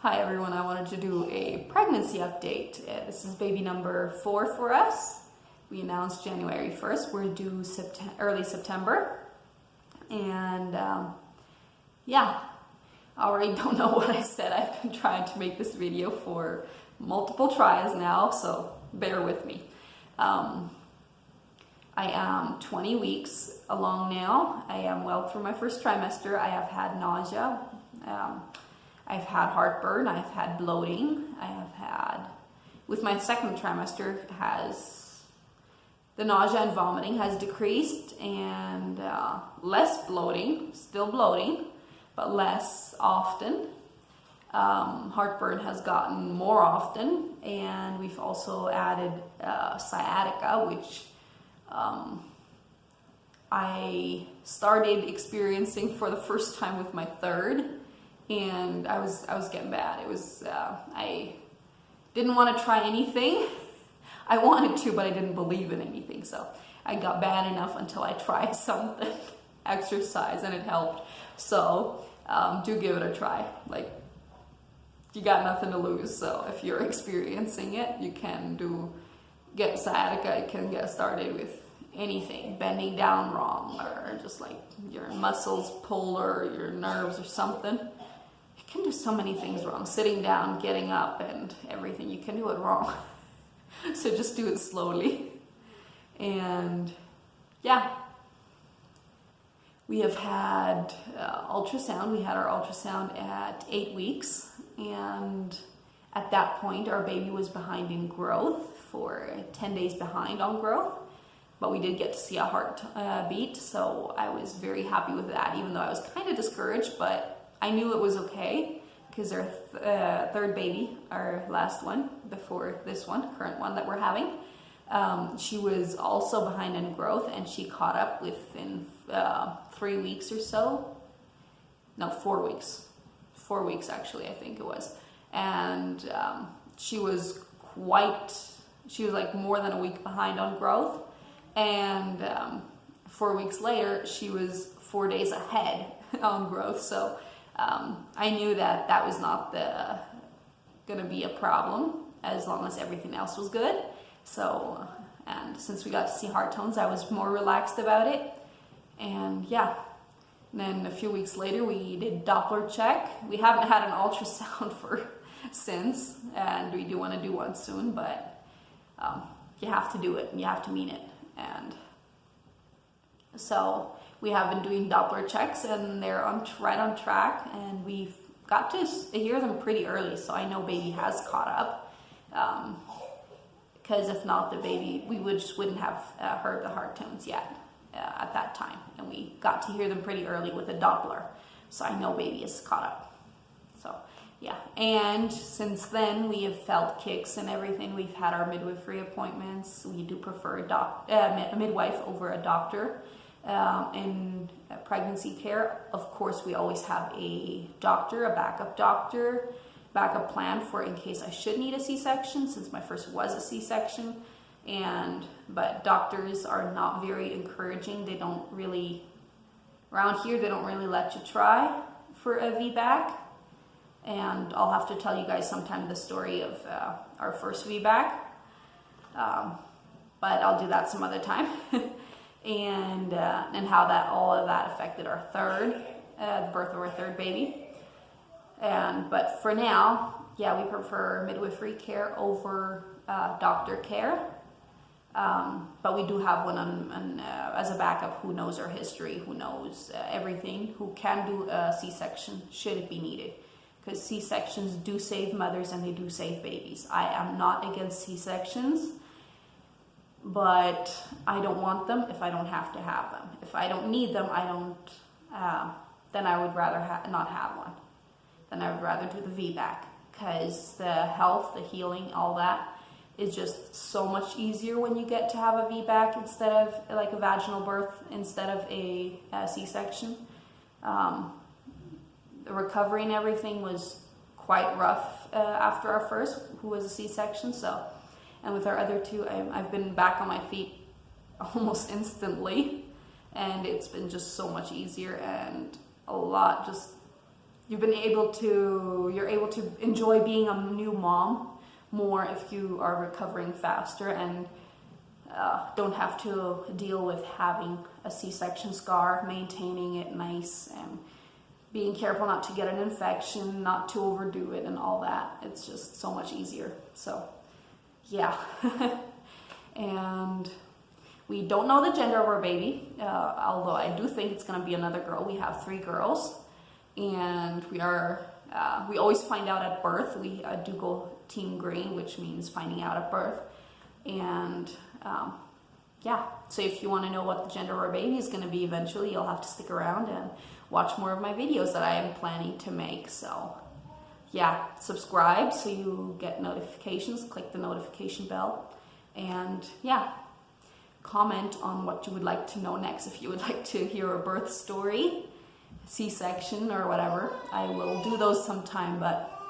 Hi everyone, I wanted to do a pregnancy update. This is baby number 4 for us. We announced January 1st. We're due early September. And yeah, I already don't know what I said. I've been trying to make this video for multiple tries now, so bear with me. I am 20 weeks along now. I am well through my first trimester. I have had nausea. I've had heartburn, I've had bloating, I have had, with my second trimester, the nausea and vomiting has decreased, and less bloating, still bloating, but less often. Heartburn has gotten more often, and we've also added sciatica, which I started experiencing for the first time with my third. And I was getting bad. It was, I didn't want to try anything. I wanted to, but I didn't believe in anything. So I got bad enough until I tried something, exercise, and it helped. So do give it a try. Like, you got nothing to lose. So if you're experiencing it, you can get sciatica. You can get started with anything, bending down wrong, or just like your muscles pull, or your nerves or something. You can do so many things wrong. Sitting down, getting up, and everything. You can do it wrong. So just do it slowly. And yeah, we have had ultrasound. We had our ultrasound at 8 weeks. And at that point, our baby was behind in growth, for 10 days behind on growth. But we did get to see a heart beat. So I was very happy with that, even though I was kind of discouraged, but I knew it was okay, because our third baby, our last one before this one, current one that we're having, she was also behind in growth, and she caught up within 3 weeks or so. No, 4 weeks. 4 weeks actually, I think it was. And she was like more than a week behind on growth. And 4 weeks later, she was 4 days ahead on growth. So I knew that was not gonna be a problem, as long as everything else was good. So, and since we got to see heart tones, I was more relaxed about it. And yeah, and then a few weeks later, we did Doppler check. We haven't had an ultrasound since, and we do want to do one soon, but you have to do it, and you have to mean it. And so we have been doing Doppler checks, and they're right on track, and we've got to hear them pretty early, so I know baby has caught up. Because if not, we just wouldn't have heard the heart tones yet at that time, and we got to hear them pretty early with a Doppler, so I know baby is caught up. So yeah, and since then we have felt kicks and everything. We've had our midwifery appointments. We do prefer a midwife over a doctor. In pregnancy care, of course, we always have a doctor, a backup plan for in case I should need a C-section, since my first was a C-section. But doctors are not very encouraging. They don't really, around here, they don't really let you try for a VBAC. And I'll have to tell you guys sometime the story of our first VBAC. But I'll do that some other time. and how all of that affected our the birth of our third baby. But for now, yeah, we prefer midwifery care over doctor care. But we do have one as a backup who knows our history, who knows everything, who can do a C-section should it be needed. Because C-sections do save mothers, and they do save babies. I am not against C-sections, but I don't want them if I don't have to have them. If I don't need them, then I would rather not have one. Then I would rather do the VBAC, because the health, the healing, all that is just so much easier when you get to have a VBAC instead of like a vaginal birth instead of a C-section. The recovery and everything was quite rough after our first, who was a C-section. So, and with our other two, I've been back on my feet almost instantly, and it's been just so much easier and a lot just you're able to enjoy being a new mom more if you are recovering faster and don't have to deal with having a C-section scar, maintaining it nice and being careful not to get an infection, not to overdo it and all that. It's just so much easier. So yeah. And we don't know the gender of our baby, although I do think it's going to be another girl. We have 3 girls, and we always find out at birth. We do go Team Green, which means finding out at birth. And yeah, so if you want to know what the gender of our baby is going to be eventually, you'll have to stick around and watch more of my videos that I am planning to make. So yeah, subscribe so you get notifications, click the notification bell, and yeah, comment on what you would like to know next. If you would like to hear a birth story, C-section or whatever, I will do those sometime, but